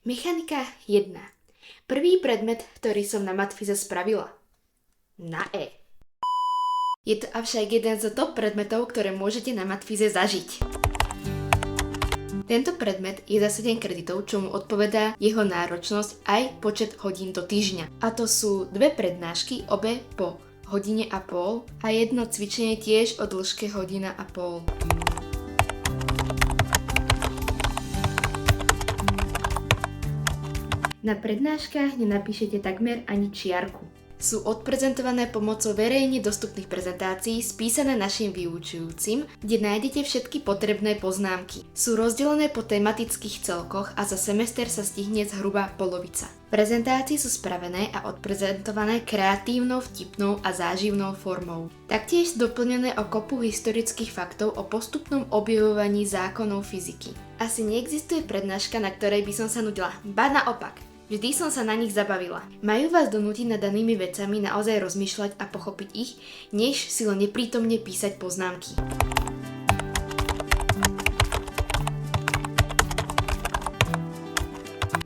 Mechanika 1. Prvý predmet, ktorý som na matfize spravila. Na E. Je to avšak jeden z top predmetov, ktoré môžete na matfize zažiť. Tento predmet je za 7 kreditov, čo mu odpovedá jeho náročnosť aj počet hodín do týždňa. A to sú dve prednášky, obe po hodine a pol a jedno cvičenie tiež o dĺžke hodina a pol. Na prednáškach nenapíšete takmer ani čiarku. Sú odprezentované pomocou verejne dostupných prezentácií spísané našim vyučujúcim, kde nájdete všetky potrebné poznámky. Sú rozdelené po tematických celkoch a za semester sa stihne zhruba polovica. Prezentácie sú spravené a odprezentované kreatívnou, vtipnou a záživnou formou. Taktiež sú doplnené o kopu historických faktov o postupnom objavovaní zákonov fyziky. Asi neexistuje prednáška, na ktorej by som sa nudila, ba naopak. Vždy som sa na nich zabavila. Majú vás donútiť nad danými vecami naozaj rozmýšľať a pochopiť ich, než si len neprítomne písať poznámky.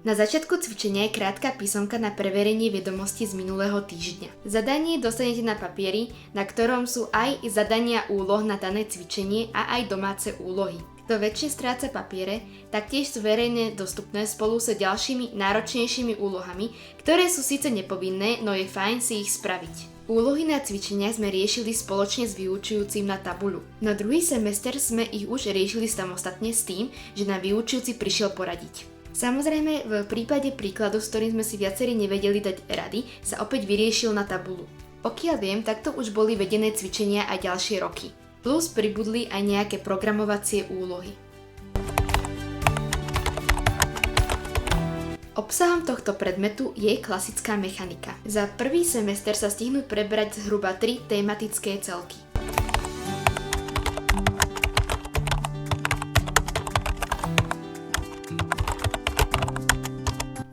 Na začiatku cvičenia je krátka písomka na preverenie vedomostí z minulého týždňa. Zadanie dostanete na papieri, na ktorom sú aj zadania úloh na dané cvičenie a aj domáce úlohy. Kto väčšie stráca papiere, taktiež sú verejne dostupné spolu s ďalšími náročnejšími úlohami, ktoré sú síce nepovinné, no je fajn si ich spraviť. Úlohy na cvičenia sme riešili spoločne s vyučujúcim na tabuľu. Na druhý semester sme ich už riešili samostatne s tým, že nám vyučujúci prišiel poradiť. Samozrejme, v prípade príkladu, s ktorým sme si viacerí nevedeli dať rady, sa opäť vyriešil na tabuľu. Pokiaľ viem, takto už boli vedené cvičenia aj ďalšie roky. Plus pribudli aj nejaké programovacie úlohy. Obsahom tohto predmetu je klasická mechanika. Za prvý semester sa stihnú prebrať zhruba 3 tematické celky.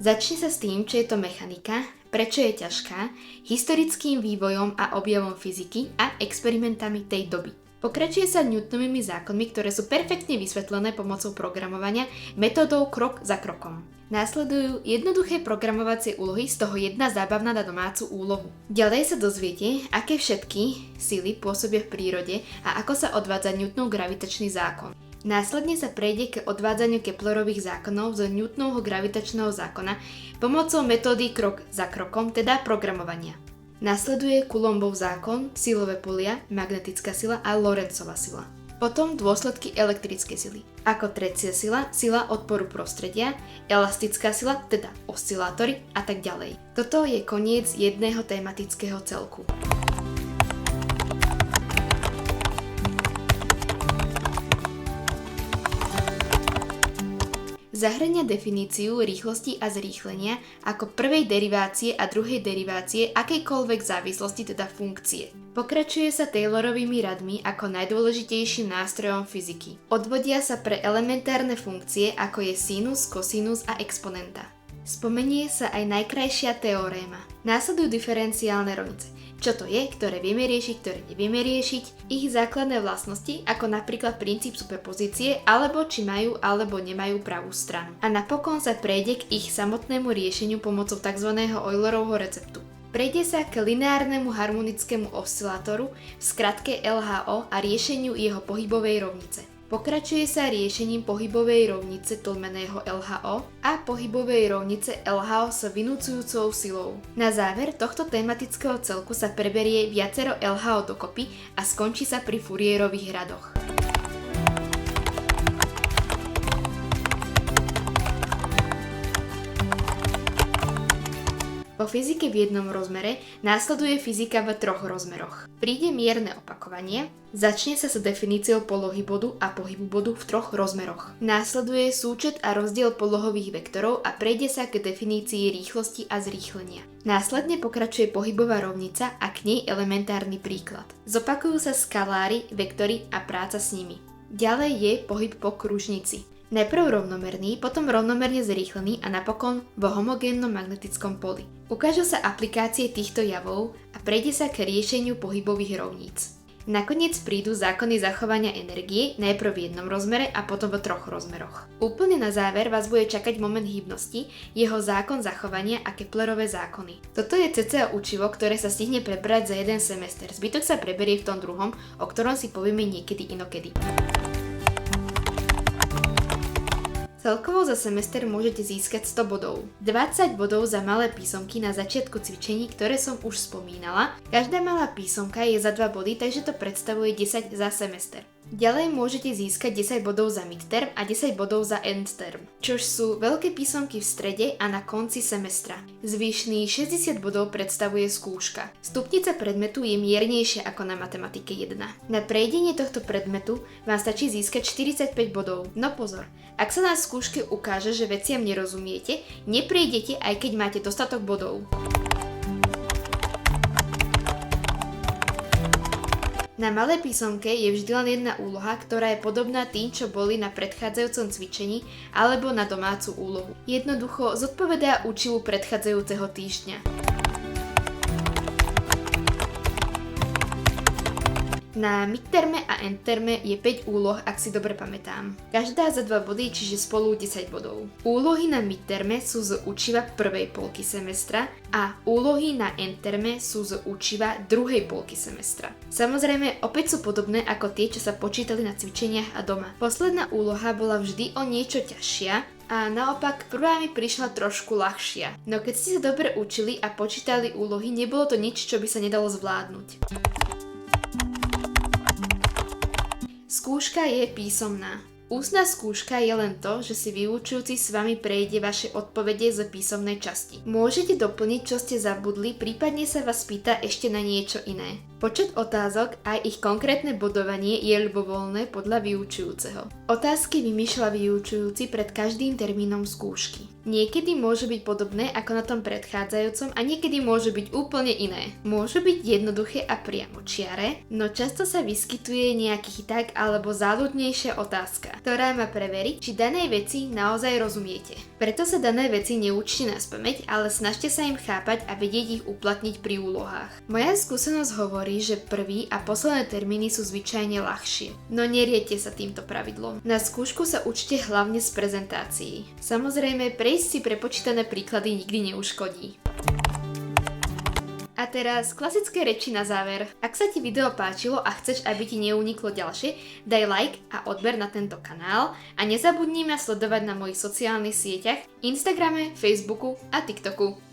Začne sa s tým, čo je to mechanika, prečo je ťažká, historickým vývojom a objavom fyziky a experimentami tej doby. Pokračuje sa Newtonovými zákonmi, ktoré sú perfektne vysvetlené pomocou programovania metódou krok za krokom. Následujú jednoduché programovacie úlohy, z toho jedna zábavná na domácu úlohu. Ďalej sa dozviete, aké všetky sily pôsobia v prírode a ako sa odvádza Newtonov gravitačný zákon. Následne sa prejde k odvádzaniu Keplerových zákonov z Newtonovho gravitačného zákona pomocou metódy krok za krokom, teda programovania. Nasleduje Coulombov zákon, silové polia, magnetická sila a Lorenzova sila. Potom dôsledky elektrickej sily. Ako tretia sila, sila odporu prostredia, elastická sila, teda oscilátory a tak ďalej. Toto je koniec jedného tematického celku. Zahŕňa definíciu rýchlosti a zrýchlenia ako prvej derivácie a druhej derivácie akejkoľvek závislosti, teda funkcie. Pokračuje sa Taylorovými radmi ako najdôležitejším nástrojom fyziky. Odvodia sa pre elementárne funkcie ako je sinus, kosinus a exponenta. Spomenie sa aj najkrajšia teoréma. Následujú diferenciálne rovnice. Čo to je, ktoré vieme riešiť, ktoré nevieme riešiť, ich základné vlastnosti, ako napríklad princíp superpozície, alebo či majú alebo nemajú pravú stranu. A napokon sa prejde k ich samotnému riešeniu pomocou tzv. Eulerovho receptu. Prejde sa k lineárnemu harmonickému oscilátoru, v skratke LHO a riešeniu jeho pohybovej rovnice. Pokračuje sa riešením pohybovej rovnice tlmeného LHO a pohybovej rovnice LHO s vynúcujúcou silou. Na záver tohto tematického celku sa preberie viacero LHO dokopy a skončí sa pri Fourierových radoch. Po fyzike v jednom rozmere následuje fyzika v 3 rozmeroch. Príde mierne opakovanie, začne sa s definíciou polohy bodu a pohybu bodu v 3 rozmeroch. Následuje súčet a rozdiel polohových vektorov a prejde sa k definícii rýchlosti a zrýchlenia. Následne pokračuje pohybová rovnica a k nej elementárny príklad. Zopakujú sa skaláry, vektory a práca s nimi. Ďalej je pohyb po kružnici. Najprv rovnomerný, potom rovnomerne zrýchlený a napokon vo homogénnom magnetickom poli. Ukážu sa aplikácie týchto javov a prejde sa k riešeniu pohybových rovníc. Nakoniec prídu zákony zachovania energie, najprv v jednom rozmere a potom v 3 rozmeroch. Úplne na záver vás bude čakať moment hybnosti, jeho zákon zachovania a Keplerové zákony. Toto je cca učivo, ktoré sa stihne prebrať za jeden semester. Zbytok sa preberie v tom druhom, o ktorom si povieme niekedy inokedy. Celkovo za semester môžete získať 100 bodov. 20 bodov za malé písomky na začiatku cvičení, ktoré som už spomínala. Každá malá písomka je za 2 body, takže to predstavuje 10 za semester. Ďalej môžete získať 10 bodov za midterm a 10 bodov za endterm, čož sú veľké písomky v strede a na konci semestra. Zvyšných 60 bodov predstavuje skúška. Stupnica predmetu je miernejšia ako na matematike 1. Na prejdenie tohto predmetu vám stačí získať 45 bodov. No pozor, ak sa na skúške ukáže, že veciam nerozumiete, neprejdete, aj keď máte dostatok bodov. Na malé písomke je vždy len jedna úloha, ktorá je podobná tým, čo boli na predchádzajúcom cvičení alebo na domácu úlohu. Jednoducho zodpovedá učivu predchádzajúceho týždňa. Na midterme a endterme je 5 úloh, ak si dobre pamätám. Každá za 2 body, čiže spolu 10 bodov. Úlohy na midterme sú z učiva prvej polky semestra a úlohy na endterme sú z učiva druhej polky semestra. Samozrejme, opäť sú podobné ako tie, čo sa počítali na cvičeniach a doma. Posledná úloha bola vždy o niečo ťažšia, a naopak prvá mi prišla trošku ľahšia. No keď ste sa dobre učili a počítali úlohy, nebolo to nič, čo by sa nedalo zvládnuť. Skúška je písomná. Ústna skúška je len to, že si vyučujúci s vami prejde vaše odpovede z písomnej časti. Môžete doplniť, čo ste zabudli, prípadne sa vás pýta ešte na niečo iné. Počet otázok a ich konkrétne bodovanie je ľubovoľné podľa vyučujúceho. Otázky vymýšľa vyučujúci pred každým termínom skúšky. Niekedy môžu byť podobné ako na tom predchádzajúcom a niekedy môžu byť úplne iné. Môžu byť jednoduché a priamočiare, no často sa vyskytuje nejaký chyták alebo záľudnejšia otázka, ktorá má preveriť, či danej veci naozaj rozumiete. Preto sa dané veci neučte naspamäť, ale snažte sa im chápať a vedieť ich uplatniť pri úlohách. Moja skúsenosť hovorí, že prvý a posledné termíny sú zvyčajne ľahšie, no neriedte sa týmto pravidlom. Na skúšku sa učte hlavne z prezentácií. Samozrejme, prejsť si prepočítané príklady nikdy neuškodí. A teraz klasické reči na záver. Ak sa ti video páčilo a chceš, aby ti neuniklo ďalšie, daj like a odber na tento kanál a nezabudni ma sledovať na mojich sociálnych sieťach, Instagrame, Facebooku a TikToku.